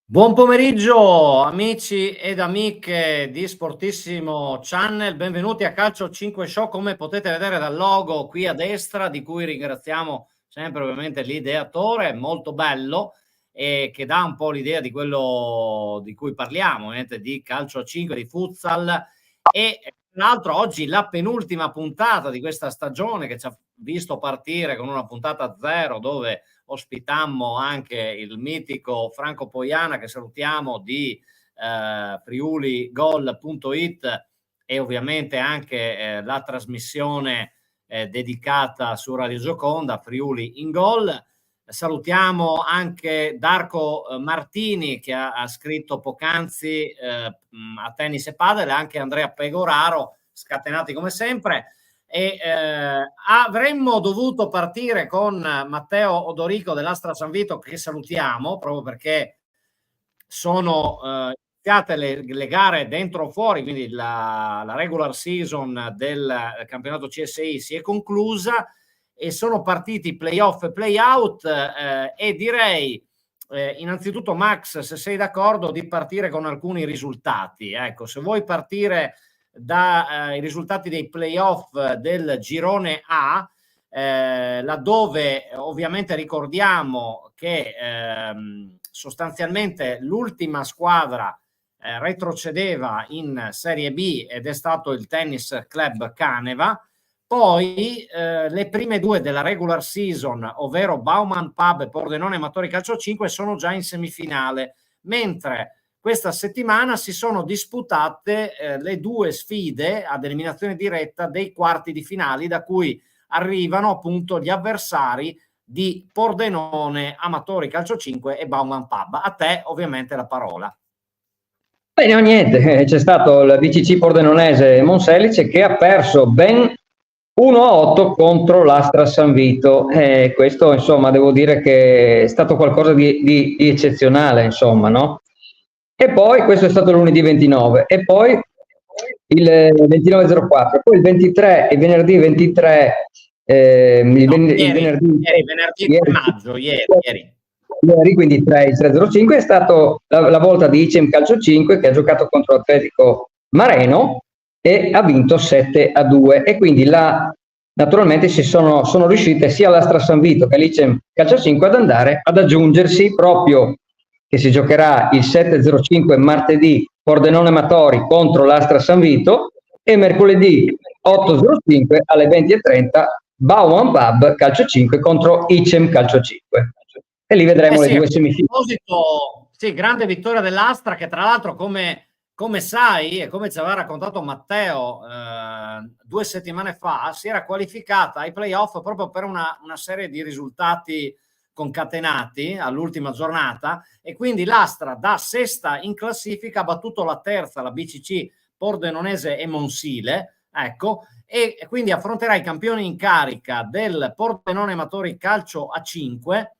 Buon pomeriggio amici ed amiche di Sportissimo Channel, benvenuti a Calcio 5 Show. Come potete vedere dal logo qui a destra, di cui ringraziamo sempre ovviamente l'ideatore, molto bello e che dà un po' l'idea di quello di cui parliamo, ovviamente di calcio a 5, di futsal. E tra l'altro oggi la penultima puntata di questa stagione, che ci ha visto partire con una puntata zero dove ospitammo anche il mitico Franco Poiana, che salutiamo, di friuligol.it, e ovviamente anche la trasmissione dedicata su Radio Gioconda, Friuli in Gol. Salutiamo anche Darko Martini, che ha scritto poc'anzi a Tennis e Padel, e anche Andrea Pegoraro, scatenati come sempre. E avremmo dovuto partire con Matteo Odorico dell'Astra San Vito, che salutiamo proprio perché sono iniziate le gare dentro o fuori, quindi la regular season del campionato CSI si è conclusa e sono partiti playoff e playout, e direi innanzitutto, Max, se sei d'accordo, di partire con alcuni risultati. Ecco, se vuoi partire dai risultati dei playoff del girone A, laddove ovviamente ricordiamo che sostanzialmente l'ultima squadra retrocedeva in Serie B ed è stato il Tennis Club Caneva. Poi le prime due della regular season, ovvero Bauman Pub e Pordenone Amatori Calcio 5, sono già in semifinale, mentre questa settimana si sono disputate le due sfide ad eliminazione diretta dei quarti di finali, da cui arrivano appunto gli avversari di Pordenone Amatori Calcio 5 e Bauman Pub. A te ovviamente la parola. Bene, no, niente, c'è stato il BCC Pordenonese Monselice che ha perso ben 1-8 contro l'Astra San Vito. Questo, insomma, devo dire che è stato qualcosa di eccezionale, insomma, no? E poi, questo è stato lunedì 29, e poi il 29-04, poi il 23 e venerdì 23, venerdì 3 maggio, ieri, quindi 3-0-5 è stato la volta di ICEM Calcio 5, che ha giocato contro Atletico Mareno e ha vinto 7-2, e quindi naturalmente sono riuscite sia l'Astra San Vito che l'ICEM Calcio 5 ad andare ad aggiungersi, proprio che si giocherà il 7-05 martedì Pordenone Amatori contro l'Astra San Vito, e mercoledì 8-05 alle 20:30 Bauman Pub Calcio 5 contro ICEM Calcio 5. E lì vedremo le due semifinali. Sì, grande vittoria dell'Astra, che tra l'altro, come sai e come ci aveva raccontato Matteo 2 settimane fa, si era qualificata ai playoff proprio per una serie di risultati concatenati all'ultima giornata, e quindi l'Astra, da sesta in classifica, ha battuto la terza, la BCC Pordenonese e Monsile, ecco, e quindi affronterà i campioni in carica del Pordenone Amatori Calcio a 5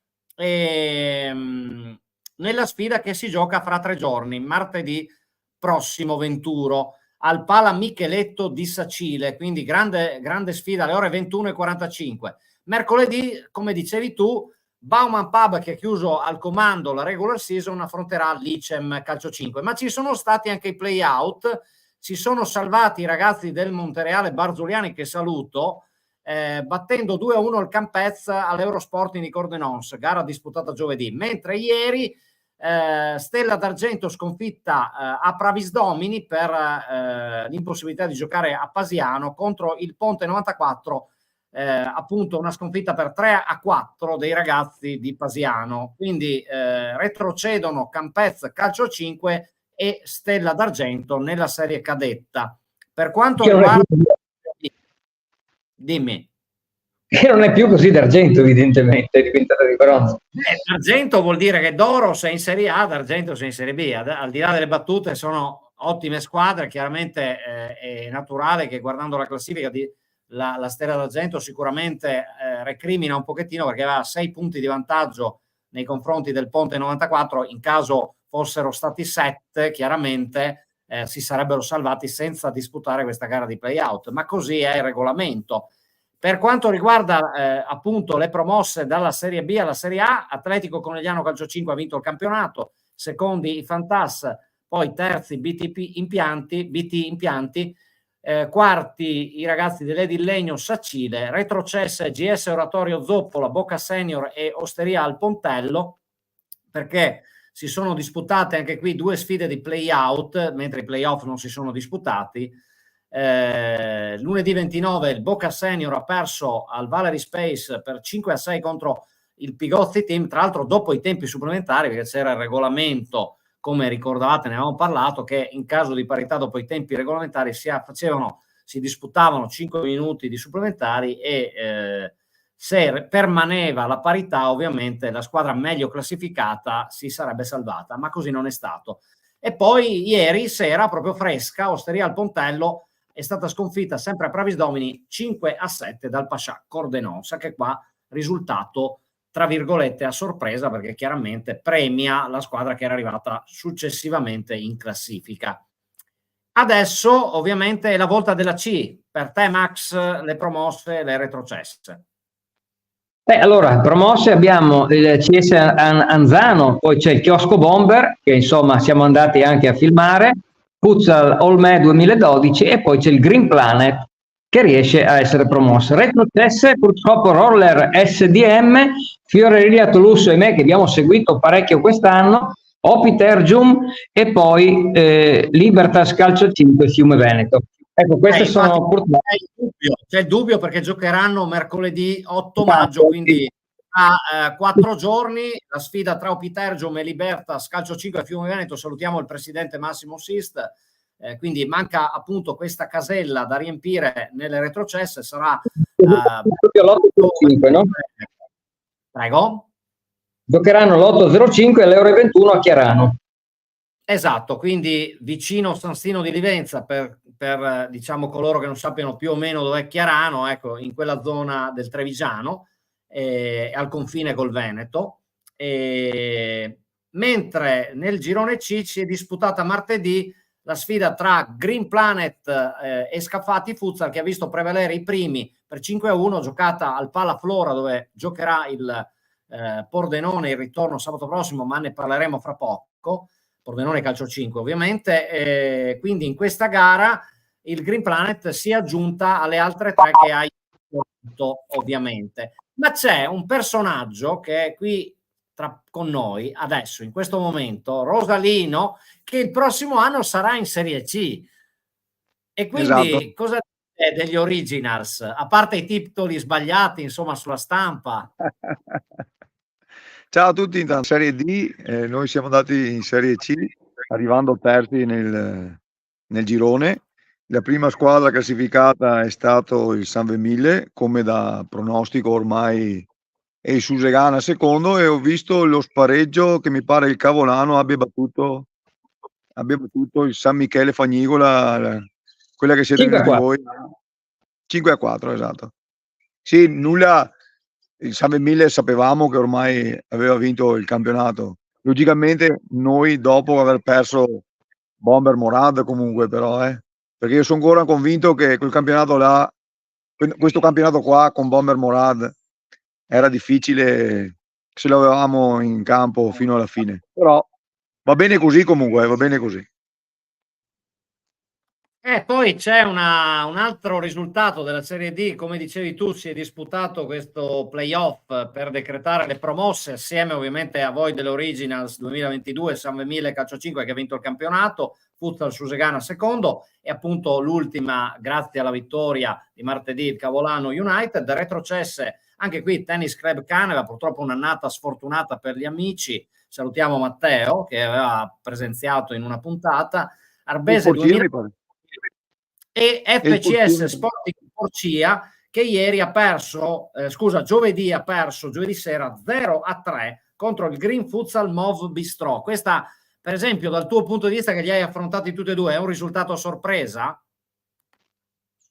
nella sfida che si gioca fra 3 giorni, martedì prossimo 21, al Pala Micheletto di Sacile, quindi grande sfida alle ore 21:45. Mercoledì, come dicevi tu, Bauman Pub, che ha chiuso al comando la regular season, affronterà l'ICEM Calcio 5, ma ci sono stati anche i play-out. Si sono salvati i ragazzi del Montereale Barzuliani, che saluto, battendo 2-1 il Campez all'Eurosporting di Cordenons, gara disputata giovedì, mentre ieri Stella d'Argento sconfitta a Pravis Domini per l'impossibilità di giocare a Pasiano contro il Ponte 94, appunto una sconfitta per 3-4 dei ragazzi di Pasiano. Quindi retrocedono Campez Calcio 5 e Stella d'Argento nella serie cadetta. Per quanto riguarda... Dimmi. Che non è più così d'argento, evidentemente, è diventata di bronzo. D'argento vuol dire che d'oro sei in Serie A, d'argento sei in Serie B. Al di là delle battute, sono ottime squadre. Chiaramente è naturale che, guardando la classifica, la Stella d'Argento sicuramente recrimina un pochettino, perché aveva 6 punti di vantaggio nei confronti del Ponte 94. In caso fossero stati 7, chiaramente si sarebbero salvati senza disputare questa gara di play-out, ma così è il regolamento. Per quanto riguarda appunto le promosse dalla Serie B alla Serie A, Atletico Conegliano Calcio 5 ha vinto il campionato, secondi i Fantas, poi terzi BT Impianti, quarti i ragazzi dell'Edil Sacile, retrocesse GS Oratorio Zoppola, Boca Senior e Osteria al Pontello, perché si sono disputate anche qui 2 sfide di play-out, mentre i play-off non si sono disputati. Lunedì 29 il Boca Senior ha perso al Valery Space per 5-6 contro il Pigozzi Team, tra l'altro dopo i tempi supplementari, perché c'era il regolamento, come ricordavate, ne avevamo parlato, che in caso di parità dopo i tempi regolamentari si disputavano 5 minuti di supplementari e se permaneva la parità, ovviamente la squadra meglio classificata si sarebbe salvata, ma così non è stato. E poi ieri sera, proprio fresca, Osteria al Pontello è stata sconfitta sempre a Pravis Domini 5-7 dal Pascià Cordenonsa, che qua risultato tra virgolette a sorpresa, perché chiaramente premia la squadra che era arrivata successivamente in classifica. Adesso ovviamente è la volta della C. Per te, Max, le promosse, le retrocesse. Allora, promosse abbiamo il CS Anzano, poi c'è il Chiosco Bomber, che insomma siamo andati anche a filmare, Futsal Olme 2012 e poi c'è il Green Planet che riesce a essere promosso. Retrocesse purtroppo Roller SDM, Fioreria Toulouse e me che abbiamo seguito parecchio quest'anno, Opitergium e poi Libertas Calcio 5 Fiume Veneto. Ecco, queste sono purtroppo... C'è il dubbio perché giocheranno mercoledì 8 maggio, quindi a 4 giorni la sfida tra Opitergium e Libertas Calcio 5 Fiume Veneto. Salutiamo il presidente Massimo Sist. Quindi manca appunto questa casella da riempire nelle retrocesse, sarà l'8.05, no? Prego? Giocheranno l'8.05 alle ore 21 a Chiarano. Esatto, quindi vicino San Stino di Livenza per diciamo coloro che non sappiano più o meno dov'è Chiarano, ecco, in quella zona del Trevigiano, al confine col Veneto. Mentre nel girone C si è disputata martedì la sfida tra Green Planet e Scafati Futsal, che ha visto prevalere i primi per 5-1, giocata al Pala Flora, dove giocherà il Pordenone il ritorno sabato prossimo, ma ne parleremo fra poco. Pordenone Calcio 5 ovviamente. Quindi in questa gara il Green Planet si è aggiunta alle altre 3 che hai detto, ovviamente. Ma c'è un personaggio che è qui con noi adesso, in questo momento, Rosalino, che il prossimo anno sarà in Serie C. E quindi esatto. Cosa dite degli Originals? A parte i titoli sbagliati, insomma, sulla stampa. Ciao a tutti, in Serie D, noi siamo andati in Serie C, arrivando terzi nel girone. La prima squadra classificata è stato il San Vemille, come da pronostico ormai e il Susegana secondo, e ho visto lo spareggio che mi pare il Cavolano abbia battuto il San Michele Fagnigola, quella che siete venuti voi. 5-4, esatto. Sì, nulla, il San Vemille sapevamo che ormai aveva vinto il campionato. Logicamente noi dopo aver perso Bomber Morad comunque però, perché io sono ancora convinto che quel campionato là, questo campionato qua con Bomber Morad era difficile se lo avevamo in campo fino alla fine, però va bene così comunque, va bene così. Poi c'è un altro risultato della Serie D, come dicevi tu, si è disputato questo playoff per decretare le promosse, assieme ovviamente a voi dell'Originals 2022, San Vemille Calcio 5 che ha vinto il campionato, Futsal Susegana secondo, e appunto l'ultima, grazie alla vittoria di martedì, il Cavolano United. Retrocesse anche qui Tennis Club Caneva, purtroppo un'annata sfortunata per gli amici. Salutiamo Matteo che aveva presenziato in una puntata. Arbese 2000 e FCS Sporting Porcia, che ieri ha perso, giovedì sera 0-3 contro il Green Futsal Mov Bistro. Questa, per esempio, dal tuo punto di vista, che li hai affrontati tutti e due, è un risultato a sorpresa?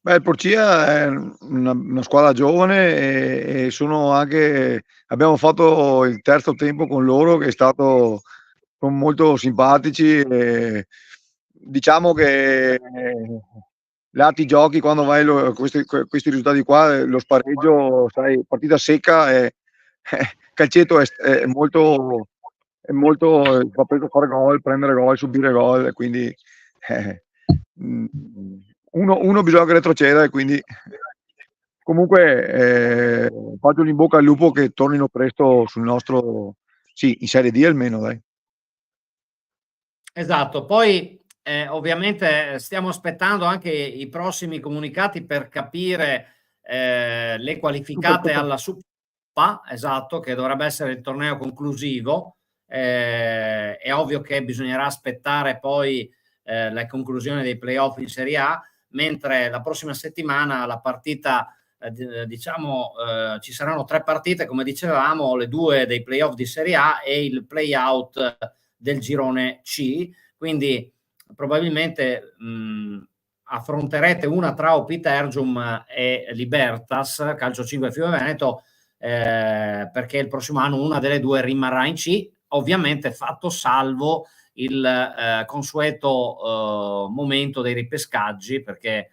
Beh, il Porcia è una squadra giovane e sono anche, abbiamo fatto il terzo tempo con loro che è stato, sono molto simpatici e diciamo che lati giochi quando vai questi risultati qua, lo spareggio, sai, partita secca e calcetto è è molto fa presto fare gol, prendere gol, subire gol, e quindi uno bisogna che retroceda, e quindi comunque faccio in bocca al lupo che tornino presto sul nostro, sì, in Serie D almeno, dai. Esatto, poi ovviamente stiamo aspettando anche i prossimi comunicati per capire le qualificate Supercoppa. alla Supercoppa, esatto, che dovrebbe essere il torneo conclusivo. È ovvio che bisognerà aspettare poi la conclusione dei playoff in Serie A, mentre la prossima settimana la partita, diciamo, ci saranno 3 partite, come dicevamo, le 2 dei playoff di Serie A e il play-out del girone C, quindi probabilmente affronterete una tra Opitergium e Libertas, Calcio 5 Fiume Veneto, perché il prossimo anno una delle 2 rimarrà in C, ovviamente fatto salvo il consueto momento dei ripescaggi, perché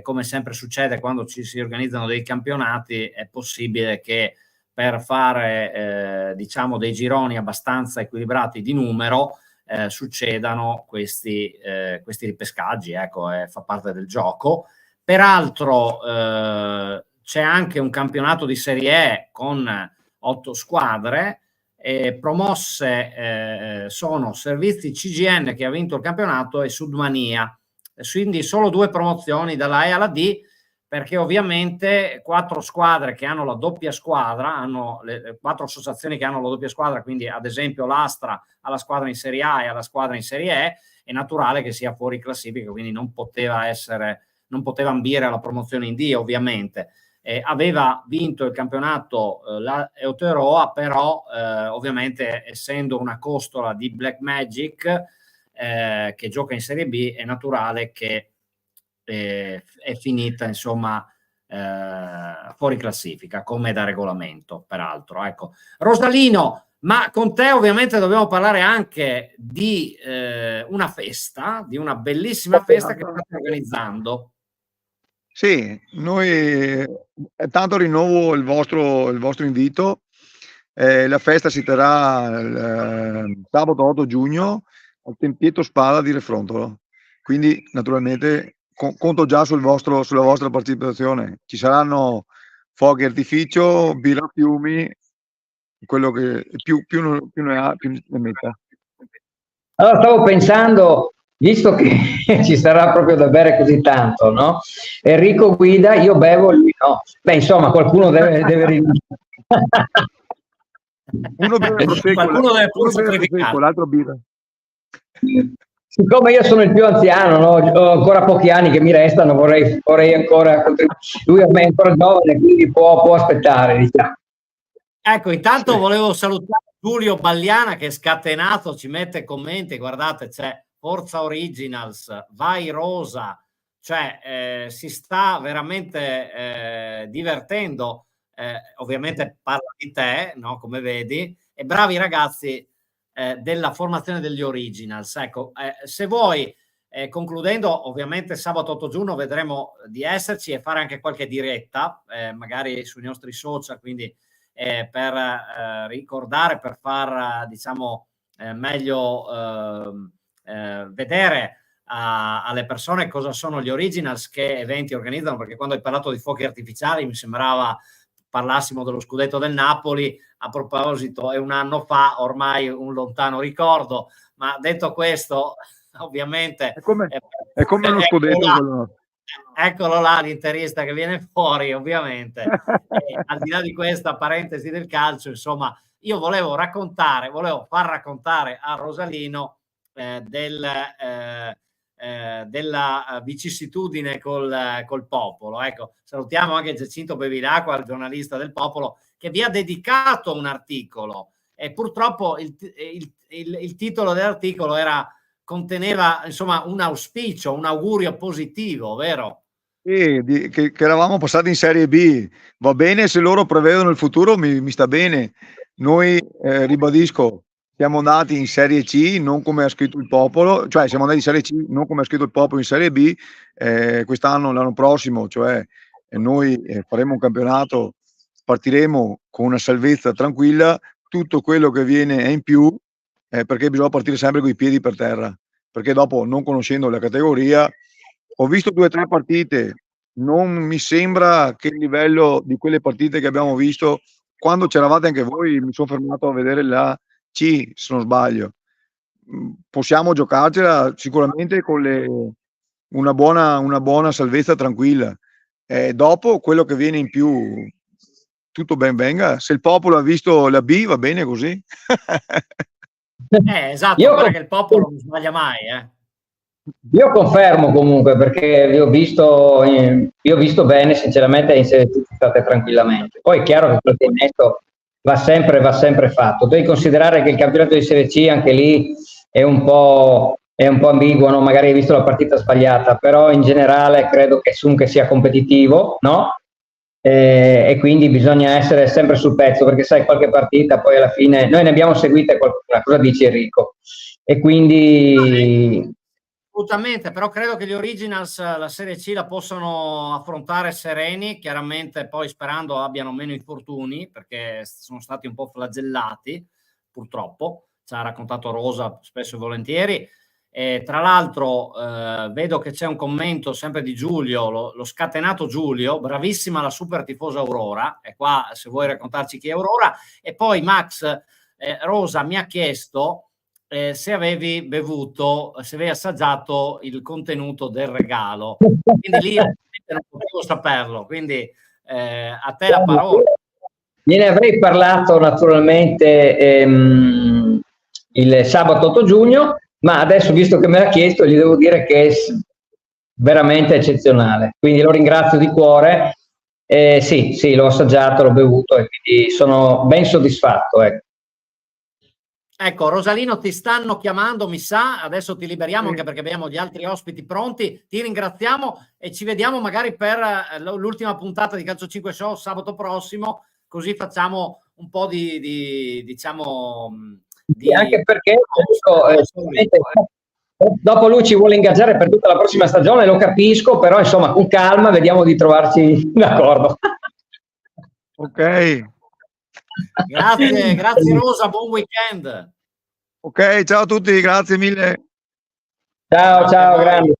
come sempre succede quando ci si organizzano dei campionati, è possibile che per fare diciamo dei gironi abbastanza equilibrati di numero succedano questi ripescaggi, ecco, fa parte del gioco. Peraltro c'è anche un campionato di Serie E con 8 squadre, promosse sono Servizi CGN, che ha vinto il campionato, e Sudmania, quindi solo 2 promozioni dalla E alla D, perché ovviamente 4 squadre che hanno la doppia squadra, hanno 4 associazioni che hanno la doppia squadra, quindi ad esempio l'Astra ha la squadra in Serie A e ha la squadra in Serie E, è naturale che sia fuori classifica, quindi non poteva ambire alla promozione in D, ovviamente. Aveva vinto il campionato la Aotearoa, però ovviamente essendo una costola di Black Magic che gioca in Serie B, è naturale che è finita insomma fuori classifica, come da regolamento, peraltro. Ecco, Rosalino, ma con te ovviamente dobbiamo parlare anche di una festa, di una bellissima festa che state organizzando. Sì, noi tanto rinnovo il vostro invito. La festa si terrà sabato 8 giugno al Tempietto Spada di Refrontolo. Quindi naturalmente conto già sulla vostra partecipazione. Ci saranno fuochi artificio, birra a fiumi, quello che più ne ha, più ne metta. Allora stavo pensando, visto che ci sarà proprio da bere così tanto, no? Enrico guida, io bevo, lui no. Beh, insomma, qualcuno deve rinunciare. Uno beve Qualcuno deve pure sacrificare. l'altro birra. Siccome io sono il più anziano, no? Ho ancora pochi anni che mi restano, vorrei ancora contribuire. Lui ormai è ancora giovane, quindi può aspettare, diciamo. Ecco, intanto volevo salutare Giulio Bagliana, che è scatenato, ci mette commenti, guardate, c'è Forza Originals, vai Rosa, cioè si sta veramente divertendo, ovviamente parla di te, no? Come vedi, e bravi ragazzi della formazione degli Originals. Ecco, se vuoi, concludendo, ovviamente sabato 8 giugno vedremo di esserci e fare anche qualche diretta, magari sui nostri social, quindi per ricordare, per far diciamo meglio vedere alle persone cosa sono gli Originals, che eventi organizzano, perché quando hai parlato di fuochi artificiali mi sembrava parlassimo dello scudetto del Napoli. A proposito, è un anno fa, ormai un lontano ricordo, ma detto questo, ovviamente è come lo scudetto. Eccolo là, l'interista che viene fuori, ovviamente. Al di là di questa parentesi del calcio, insomma, io volevo far raccontare a Rosalino della vicissitudine col Popolo. Ecco, salutiamo anche Giacinto Bevilacqua, il giornalista del Popolo, che vi ha dedicato un articolo, e purtroppo il titolo dell'articolo conteneva insomma un auspicio, un augurio positivo, vero? Che eravamo passati in Serie B. Va bene, se loro prevedono il futuro mi sta bene. Noi, ribadisco, siamo andati in Serie C, non come ha scritto il Popolo, cioè siamo andati in Serie C, non come ha scritto il Popolo in Serie B. Quest'anno, l'anno prossimo, cioè noi faremo un campionato, partiremo con una salvezza tranquilla, tutto quello che viene è in più, perché bisogna partire sempre con i piedi per terra, perché dopo, non conoscendo la categoria, ho visto 2 o 3 partite, non mi sembra che il livello di quelle partite che abbiamo visto quando c'eravate anche voi, mi son fermato a vedere la C, se non sbaglio. Possiamo giocarcela sicuramente con una buona salvezza tranquilla. Dopo quello che viene in più, tutto ben venga. Se il popolo ha visto la B, va bene così. Esatto, Io, guarda che il popolo non sbaglia mai, io confermo comunque perché vi ho visto bene, sinceramente in Serie C state tranquillamente. Poi è chiaro che quel innesto va sempre fatto. Devi considerare che il campionato di Serie C anche lì è un po' ambiguo, no? Magari hai visto la partita sbagliata, però in generale credo che comunque sia competitivo, no? E quindi bisogna essere sempre sul pezzo perché sai qualche partita poi alla fine noi ne abbiamo seguite qualcuna, cosa dici Enrico? E quindi assolutamente, però credo che gli Originals la Serie C la possano affrontare sereni, chiaramente poi sperando abbiano meno infortuni perché sono stati un po' flagellati, purtroppo, ci ha raccontato Rosa spesso e volentieri. E tra l'altro vedo che c'è un commento sempre di Giulio, lo scatenato Giulio, bravissima la super tifosa Aurora, è qua se vuoi raccontarci chi è Aurora. E poi Max, Rosa mi ha chiesto se avevi bevuto, se avevi assaggiato il contenuto del regalo. Quindi lì non potevo saperlo, quindi a te la parola. Gliene avrei parlato naturalmente il sabato 8 giugno, ma adesso visto che me l'ha chiesto gli devo dire che è veramente eccezionale, quindi lo ringrazio di cuore. Sì, l'ho assaggiato, l'ho bevuto e quindi sono ben soddisfatto. Ecco. Ecco, Rosalino, ti stanno chiamando, mi sa, adesso ti liberiamo anche perché abbiamo gli altri ospiti pronti, ti ringraziamo e ci vediamo magari per l'ultima puntata di Calcio 5 Show sabato prossimo, così facciamo un po' diciamo, anche perché dopo lui ci vuole ingaggiare per tutta la prossima stagione, lo capisco, però insomma con calma vediamo di trovarci d'accordo. Ok. Grazie Rosa, buon weekend. Ok, ciao a tutti, grazie mille. Ciao, grande.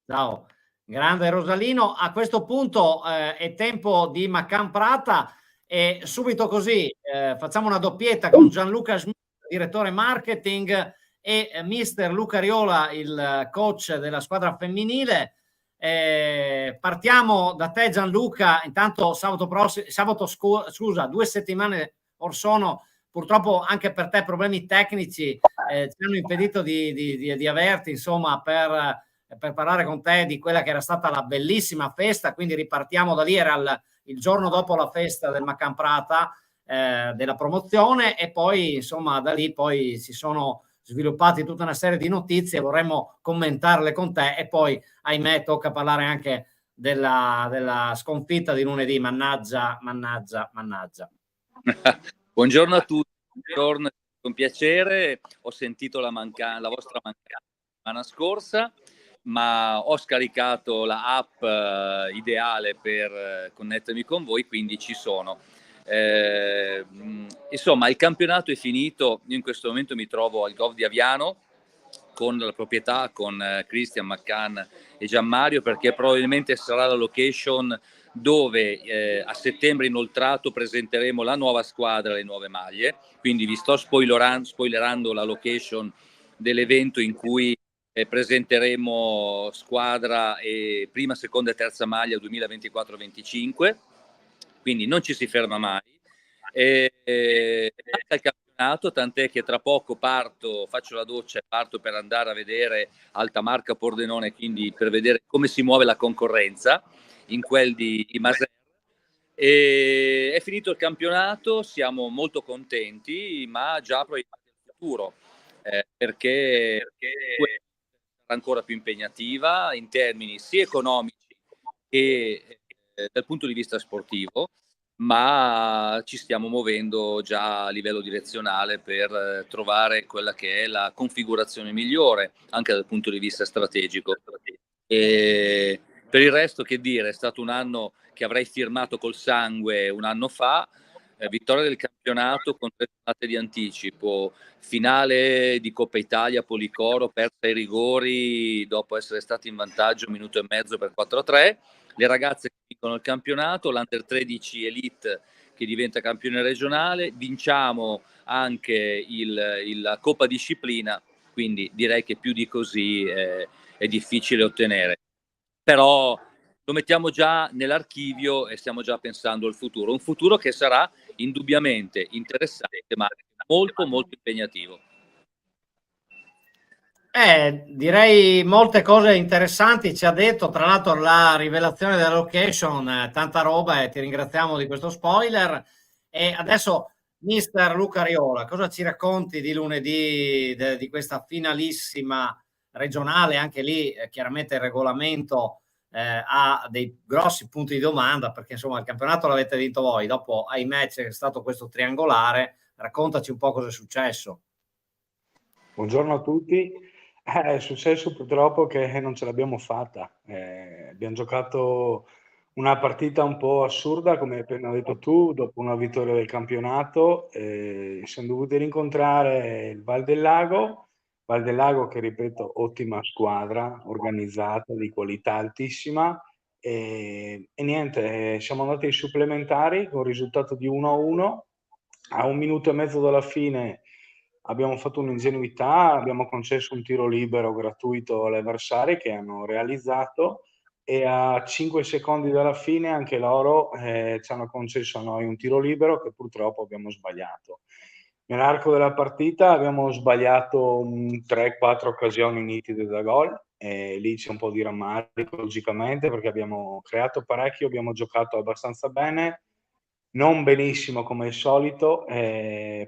Ciao, grande Rosalino. A questo punto è tempo di Macam Prata e subito così facciamo una doppietta con Gianluca Schmidt, direttore marketing, e mister Luca Riola, il coach della squadra femminile. Partiamo da te Gianluca. Intanto scusa, 2 settimane or sono, purtroppo anche per te problemi tecnici ci hanno impedito di averti insomma per parlare con te di quella che era stata la bellissima festa, quindi ripartiamo da lì, era il giorno dopo la festa del Macam Prata, della promozione, e poi insomma da lì poi si sono sviluppati tutta una serie di notizie, vorremmo commentarle con te e poi ahimè tocca parlare anche della sconfitta di lunedì, mannaggia. Buongiorno a tutti, buongiorno, con piacere, ho sentito la vostra mancanza la settimana scorsa, ma ho scaricato la app ideale per connettermi con voi, quindi ci sono. Insomma, il campionato è finito, io in questo momento mi trovo al Golf di Aviano con la proprietà, con Christian McCann e Gianmario, perché probabilmente sarà la location dove a settembre inoltrato presenteremo la nuova squadra e le nuove maglie, quindi vi sto spoilerando la location dell'evento in cui presenteremo squadra e prima, seconda e terza maglia 2024-25, quindi non ci si ferma mai. Al campionato, tant'è che tra poco faccio la doccia e parto per andare a vedere Altamarca Pordenone, quindi per vedere come si muove la concorrenza in quel di Maser. E è finito il campionato, siamo molto contenti, ma già proiettati al futuro, perché sarà ancora più impegnativa in termini sia economici che dal punto di vista sportivo, ma ci stiamo muovendo già a livello direzionale per trovare quella che è la configurazione migliore anche dal punto di vista strategico. E per il resto, che dire, è stato un anno che avrei firmato col sangue un anno fa, vittoria del campionato con 3 giornate di anticipo, finale di Coppa Italia Policoro persa ai rigori dopo essere stati in vantaggio 1 minuto e mezzo per 4-3, le ragazze che vincono il campionato, l'Under 13 Elite che diventa campione regionale, vinciamo anche la Coppa Disciplina, quindi direi che più di così è difficile ottenere. Però lo mettiamo già nell'archivio e stiamo già pensando al futuro, un futuro che sarà indubbiamente interessante ma molto molto impegnativo. Direi molte cose interessanti ci ha detto, tra l'altro la rivelazione della location, tanta roba e ti ringraziamo di questo spoiler. E adesso mister Luca Riola, cosa ci racconti di lunedì di questa finalissima regionale? Anche lì chiaramente il regolamento ha dei grossi punti di domanda, perché insomma il campionato l'avete vinto voi, dopo ai match è stato questo triangolare. Raccontaci un po' cosa è successo. Buongiorno a tutti. È successo purtroppo che non ce l'abbiamo fatta. Abbiamo giocato una partita un po' assurda, come hai appena detto tu, dopo una vittoria del campionato. Siamo dovuti rincontrare il Val del Lago che ripeto, ottima squadra, organizzata, di qualità altissima. E niente, siamo andati ai supplementari con il risultato di 1-1. A 1 minuto e mezzo dalla fine abbiamo fatto un'ingenuità, abbiamo concesso un tiro libero gratuito agli avversari che hanno realizzato, e a 5 secondi dalla fine anche loro ci hanno concesso a noi un tiro libero che purtroppo abbiamo sbagliato. Nell'arco della partita abbiamo sbagliato 3-4 occasioni nitide da gol, e lì c'è un po' di rammarico logicamente, perché abbiamo creato parecchio, abbiamo giocato abbastanza bene, non benissimo come al solito.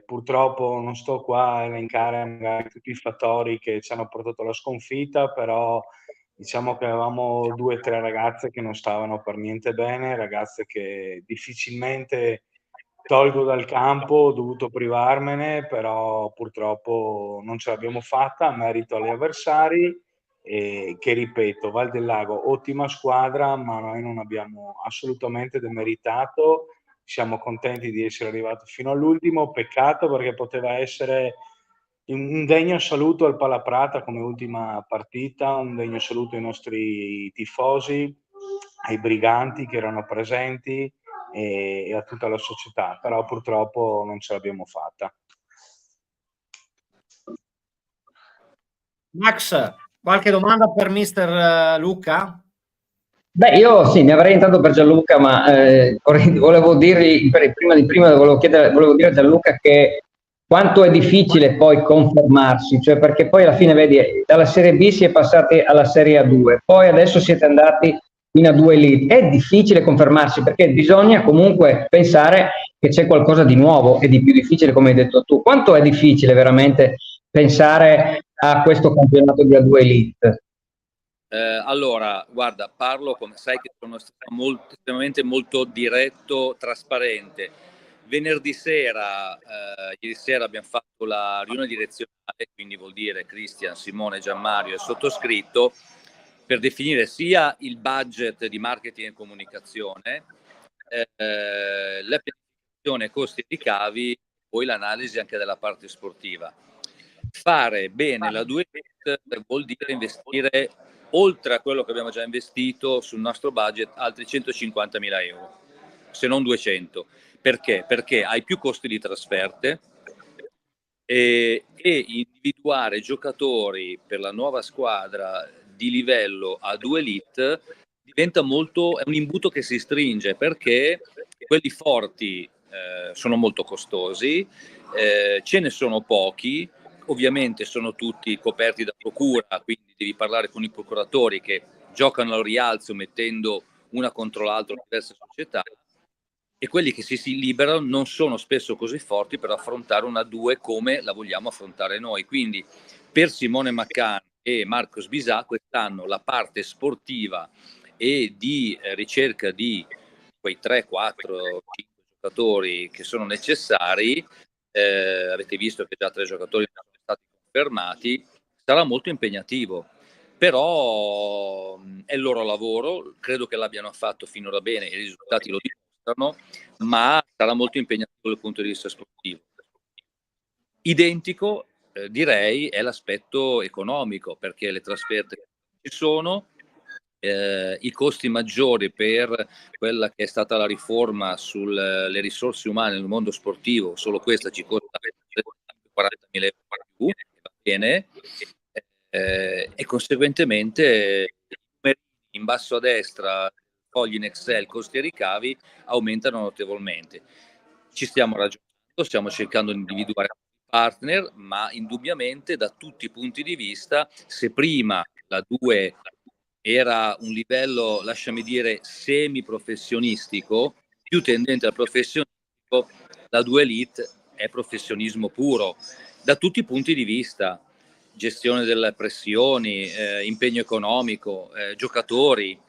Purtroppo non sto qua a elencare magari tutti i fattori che ci hanno portato alla sconfitta, però diciamo che avevamo 2 o 3 ragazze che non stavano per niente bene, ragazze che difficilmente tolgo dal campo, ho dovuto privarmene, però purtroppo non ce l'abbiamo fatta, merito agli avversari, che ripeto, Val del Lago ottima squadra, ma noi non abbiamo assolutamente demeritato. Siamo contenti di essere arrivati fino all'ultimo, peccato perché poteva essere un degno saluto al Palaprata come ultima partita, un degno saluto ai nostri tifosi, ai briganti che erano presenti e a tutta la società, però purtroppo non ce l'abbiamo fatta. Max, qualche domanda per mister Luca? Beh, io sì, ne avrei intanto per Gianluca, ma volevo dirgli, prima volevo dire a Gianluca che quanto è difficile poi confermarsi, cioè perché poi alla fine vedi, dalla Serie B si è passati alla Serie A2, poi adesso siete andati in A2 Elite. È difficile confermarsi perché bisogna comunque pensare che c'è qualcosa di nuovo e di più difficile, come hai detto tu. Quanto è difficile veramente pensare a questo campionato di A2 Elite? Allora, guarda, parlo come sai che sono estremamente molto diretto, trasparente. Venerdì sera, ieri sera abbiamo fatto la riunione direzionale, quindi vuol dire Cristian, Simone, Gianmario e sottoscritto, per definire sia il budget di marketing e comunicazione, la pianificazione costi e ricavi, poi l'analisi anche della parte sportiva. Fare bene la 2 vuol dire investire, oltre a quello che abbiamo già investito sul nostro budget, altri 150.000 euro, se non 200. Perché? Perché hai più costi di trasferte e individuare giocatori per la nuova squadra di livello A2 Elite diventa è un imbuto che si stringe, perché quelli forti sono molto costosi, ce ne sono pochi, ovviamente sono tutti coperti da procura, quindi devi parlare con i procuratori che giocano al rialzo mettendo una contro l'altra diverse società, e quelli che si liberano non sono spesso così forti per affrontare una 2 come la vogliamo affrontare noi. Quindi per Simone Maccan e Marco Sbisà quest'anno la parte sportiva e di ricerca di quei 3, 4, 5 giocatori che sono necessari, avete visto che già 3 giocatori sono stati confermati, sarà molto impegnativo. Però è il loro lavoro, credo che l'abbiano fatto finora bene, i risultati lo dimostrano. dimostrano, ma sarà molto impegnativo dal punto di vista sportivo. Identico, direi, è l'aspetto economico, perché le trasferte ci sono, i costi maggiori per quella che è stata la riforma sulle risorse umane nel mondo sportivo, solo questa ci costa 40.000 euro più, va bene, e conseguentemente in basso a destra, fogli in Excel, costi e ricavi aumentano notevolmente. Ci stiamo ragionando, stiamo cercando di individuare partner, ma indubbiamente da tutti i punti di vista, se prima la 2 era un livello, lasciami dire, semi-professionistico, più tendente al professionistico, la 2 Elite è professionismo puro, da tutti i punti di vista, gestione delle pressioni, impegno economico, giocatori,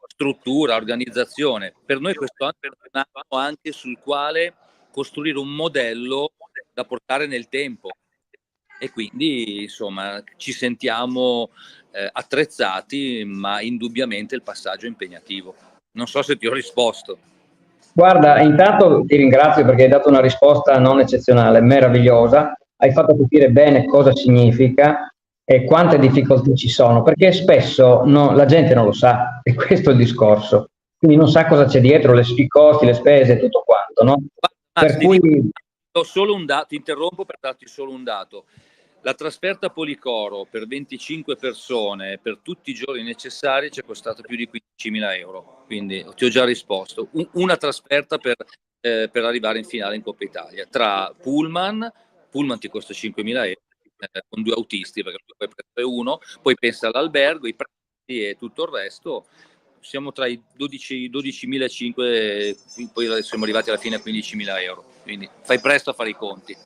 struttura, organizzazione. Per noi questo anno è un anno anche sul quale costruire un modello da portare nel tempo, e quindi insomma ci sentiamo attrezzati, ma indubbiamente il passaggio è impegnativo. Non so se ti ho risposto. Guarda, intanto ti ringrazio perché hai dato una risposta non eccezionale, meravigliosa. Hai fatto capire bene cosa significa e quante difficoltà ci sono, perché spesso la gente non lo sa, e questo è il discorso. Quindi non sa cosa c'è dietro, i costi, le spese, tutto quanto, no? Per cui... Ho solo un dato, ti interrompo per darti solo un dato. La trasferta Policoro per 25 persone per tutti i giorni necessari ci è costato più di 15.000 euro, quindi ti ho già risposto. Una trasferta per arrivare in finale in Coppa Italia. Tra Pullman ti costa 5.000 euro, con 2 autisti, perché puoi prendere uno, poi pensa all'albergo, i prezzi e tutto il resto. Siamo tra i 12.500, poi siamo arrivati alla fine a 15.000 euro, quindi fai presto a fare i conti.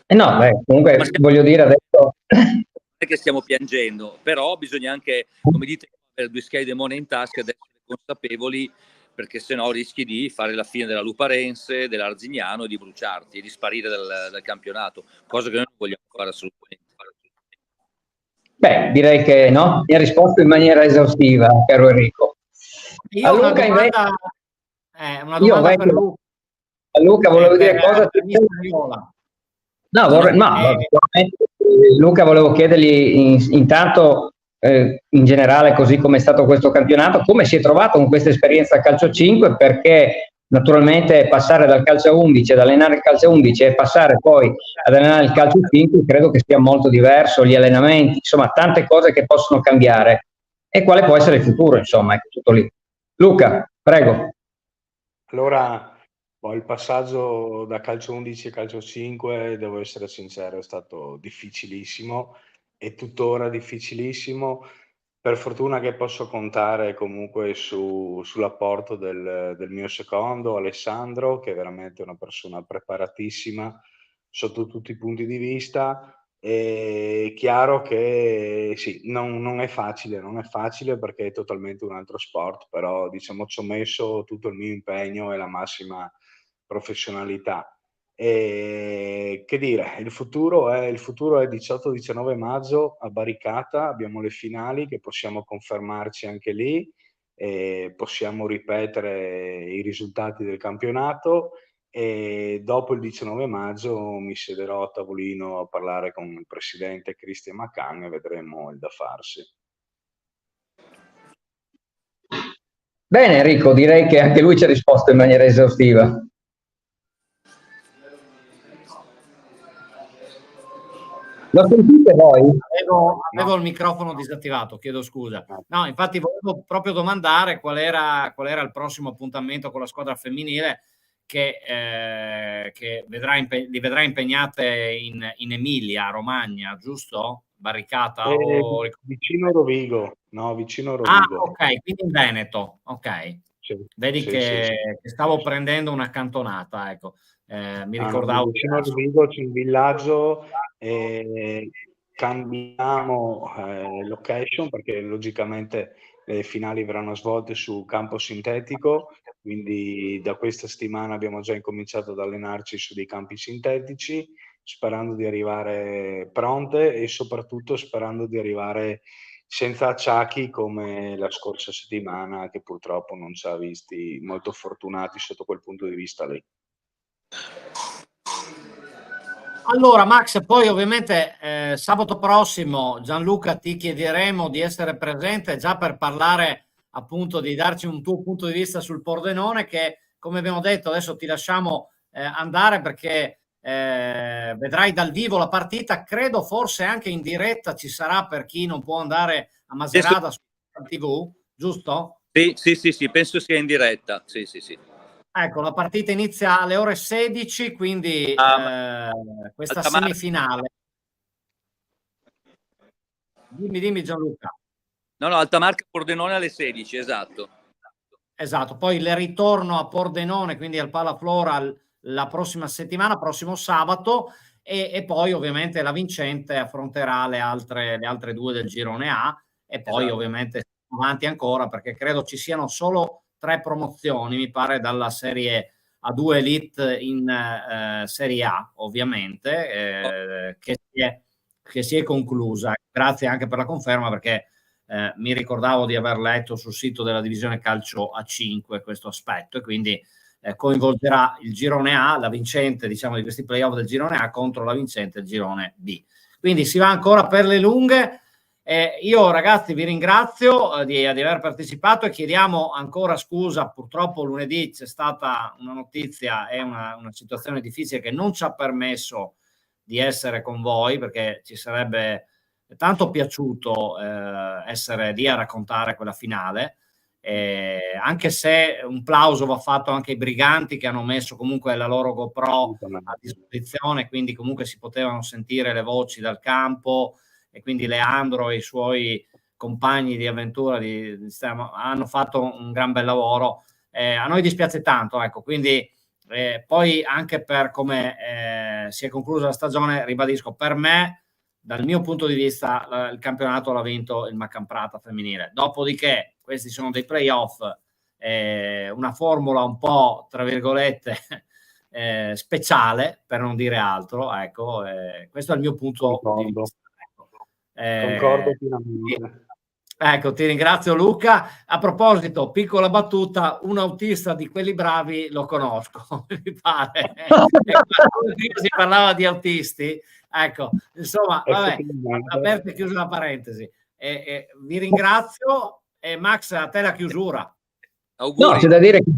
No, comunque voglio dire adesso... Non è che stiamo piangendo, però bisogna anche, come dite, avere 2 schede di money in tasca ed essere consapevoli, perché sennò rischi di fare la fine della Luparense, dell'Arzignano, e di bruciarti e di sparire dal campionato, cosa che noi non vogliamo fare assolutamente. Beh, direi che no, mi ha risposto in maniera esaustiva, caro Enrico. Io ho una domanda, una domanda per Luca. A Luca volevo dire cosa... Luca, volevo chiedergli intanto, in generale, così come è stato questo campionato, come si è trovato con questa esperienza a calcio 5, perché naturalmente passare dal calcio a 11, ad allenare il calcio a 11 e passare poi ad allenare il calcio 5, credo che sia molto diverso, gli allenamenti, insomma, tante cose che possono cambiare. E quale può essere il futuro, insomma, è tutto lì. Luca, prego. Allora, il passaggio da calcio 11 a calcio 5, devo essere sincero, è stato difficilissimo e tuttora difficilissimo. Per fortuna che posso contare comunque sull'apporto del mio secondo, Alessandro, che è veramente una persona preparatissima sotto tutti i punti di vista. È chiaro che sì, non è facile perché è totalmente un altro sport, però diciamo ci ho messo tutto il mio impegno e la massima professionalità. E che dire, il futuro è 18-19 maggio a Baricata, abbiamo le finali che possiamo confermarci anche lì, e possiamo ripetere i risultati del campionato, e dopo il 19 maggio mi siederò a tavolino a parlare con il presidente Christian Macan e vedremo il da farsi. Bene Enrico, direi che anche lui ci ha risposto in maniera esaustiva. Lo sentite voi? Avevo il microfono disattivato, chiedo scusa. No, infatti volevo proprio domandare qual era il prossimo appuntamento con la squadra femminile che li vedrà impegnate in Emilia, Romagna, giusto? Barricata o... Vicino Rovigo, no, vicino Rovigo. Ah, ok, quindi in Veneto, ok. Sì, Vedi sì, che stavo prendendo una cantonata, ecco. Mi ricordavo. Vicino Rovigo c'è un villaggio, cambiamo location perché logicamente le finali verranno svolte su campo sintetico, quindi da questa settimana abbiamo già incominciato ad allenarci su dei campi sintetici, sperando di arrivare pronte e soprattutto sperando di arrivare senza acciacchi come la scorsa settimana, che purtroppo non ci ha visti molto fortunati sotto quel punto di vista lì. Allora Max, poi ovviamente sabato prossimo Gianluca ti chiederemo di essere presente già per parlare appunto di darci un tuo punto di vista sul Pordenone che, come abbiamo detto, adesso ti lasciamo andare perché vedrai dal vivo la partita, credo forse anche in diretta ci sarà per chi non può andare a Macerata su TV, giusto? Sì, penso sia in diretta, sì. Ecco, la partita inizia alle ore 16, quindi questa semifinale. Dimmi Gianluca. No, Altamarca Pordenone alle 16, esatto. Esatto, poi il ritorno a Pordenone, quindi al Palaflora la prossima settimana, prossimo sabato, e poi ovviamente la vincente affronterà le altre due del girone A, e poi esatto. Ovviamente avanti ancora, perché credo ci siano solo 3 promozioni, mi pare, dalla Serie A2 Elite in Serie A, ovviamente, che si è conclusa. Grazie anche per la conferma, perché mi ricordavo di aver letto sul sito della divisione calcio A5 questo aspetto, e quindi coinvolgerà il girone A, la vincente diciamo di questi playoff del girone A contro la vincente del girone B. Quindi si va ancora per le lunghe. Io ragazzi vi ringrazio di aver partecipato e chiediamo ancora scusa, purtroppo lunedì c'è stata una notizia e una situazione difficile che non ci ha permesso di essere con voi, perché ci sarebbe tanto piaciuto essere lì a raccontare quella finale, anche se un plauso va fatto anche ai briganti che hanno messo comunque la loro GoPro a disposizione, quindi comunque si potevano sentire le voci dal campo, e quindi Leandro e i suoi compagni di avventura hanno fatto un gran bel lavoro. A noi dispiace tanto, ecco, quindi poi anche per come si è conclusa la stagione, ribadisco, per me, dal mio punto di vista, il campionato l'ha vinto il Macamprata femminile. Dopodiché questi sono dei playoff, una formula un po' tra virgolette speciale, per non dire altro, ecco, questo è il mio punto di vista. Concordo pienamente. Ecco, ti ringrazio Luca. A proposito, piccola battuta, un autista di quelli bravi lo conosco, mi pare. Si parlava di autisti, ecco, insomma, vabbè, aperta e chiusa la parentesi. Vi ringrazio, e Max, a te la chiusura. Auguri. No, c'è da dire che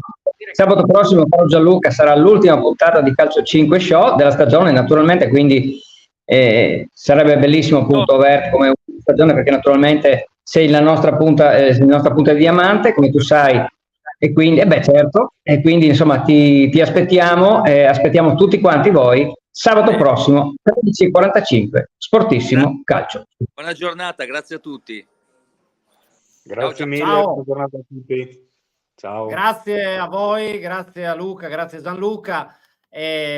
sabato prossimo, caro Gianluca, sarà l'ultima puntata di Calcio 5 Show della stagione, naturalmente, quindi sarebbe bellissimo appunto averti come stagione, perché naturalmente sei la nostra punta di diamante, come tu sai, e quindi, certo, e quindi insomma ti aspettiamo, aspettiamo tutti quanti voi sabato prossimo 13:45, Sportissimo Calcio. Buona giornata, grazie a tutti. Grazie mille, ciao. buona giornata a tutti. Ciao. Grazie a voi, grazie a Luca, grazie a Gianluca.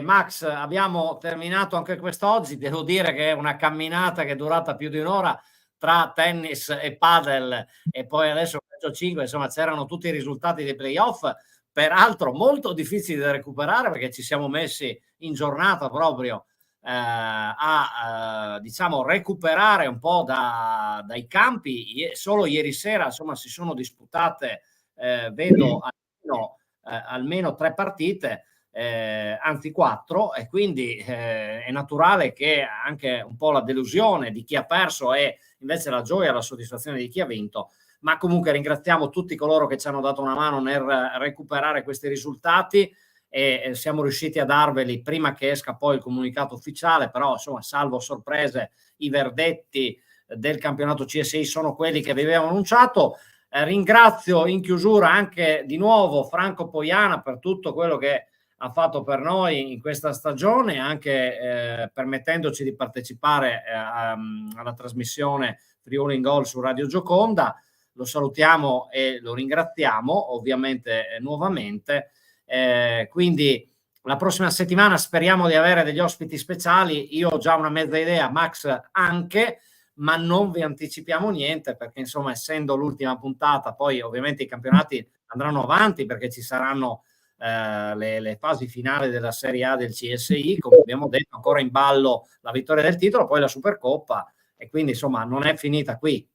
Max, abbiamo terminato anche quest'oggi. Devo dire che è una camminata che è durata più di un'ora tra tennis e padel, e poi adesso calcio 5, insomma c'erano tutti i risultati dei playoff, peraltro molto difficili da recuperare, perché ci siamo messi in giornata proprio a diciamo recuperare un po' dai campi. Solo ieri sera insomma si sono disputate vedo almeno 3 partite, anzi 4, e quindi è naturale che anche un po' la delusione di chi ha perso e invece la gioia e la soddisfazione di chi ha vinto. Ma comunque ringraziamo tutti coloro che ci hanno dato una mano nel recuperare questi risultati, e siamo riusciti a darveli prima che esca poi il comunicato ufficiale, però insomma salvo sorprese i verdetti del campionato CSI sono quelli che vi avevo annunciato. Ringrazio in chiusura anche di nuovo Franco Poiana per tutto quello che ha fatto per noi in questa stagione, anche permettendoci di partecipare alla trasmissione Friuli in Gol su Radio Gioconda. Lo salutiamo e lo ringraziamo ovviamente nuovamente. Quindi la prossima settimana speriamo di avere degli ospiti speciali. Io ho già una mezza idea, Max anche, ma non vi anticipiamo niente, perché insomma essendo l'ultima puntata poi ovviamente i campionati andranno avanti, perché ci saranno le fasi finali della Serie A del CSI, come abbiamo detto, ancora in ballo la vittoria del titolo, poi la Supercoppa, e quindi insomma non è finita qui.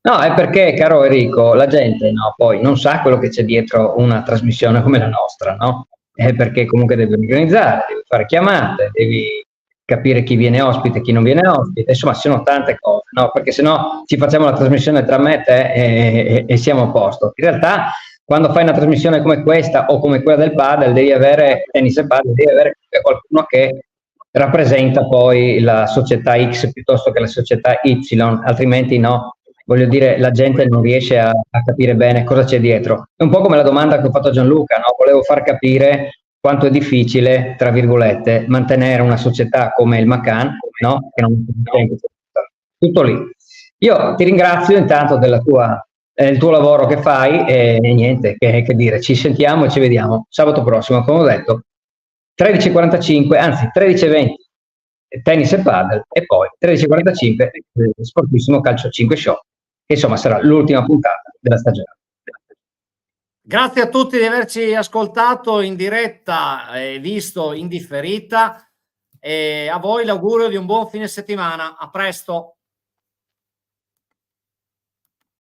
No, è perché, caro Enrico, la gente no, poi non sa quello che c'è dietro una trasmissione come la nostra, no? È perché comunque devi organizzare, devi fare chiamate, devi capire chi viene ospite, chi non viene ospite, insomma, ci sono tante cose, no? Perché se no ci facciamo la trasmissione tra me e te e siamo a posto. In realtà, quando fai una trasmissione come questa o come quella del padel, devi avere tennis e padel, devi avere qualcuno che rappresenta poi la società X piuttosto che la società Y, altrimenti no, voglio dire, la gente non riesce a capire bene cosa c'è dietro. È un po' come la domanda che ho fatto a Gianluca, no? Volevo far capire quanto è difficile, tra virgolette, mantenere una società come il Macan, no? Che non è semplice. Tutto lì. Io ti ringrazio intanto del tuo lavoro che fai e niente, che dire, ci sentiamo e ci vediamo sabato prossimo, come ho detto, 13:45, anzi 13:20 tennis e padel e poi 13:45 Sportissimo Calcio 5 Show, che insomma sarà l'ultima puntata della stagione. Grazie a tutti di averci ascoltato in diretta e visto in differita, e a voi l'augurio di un buon fine settimana. A presto.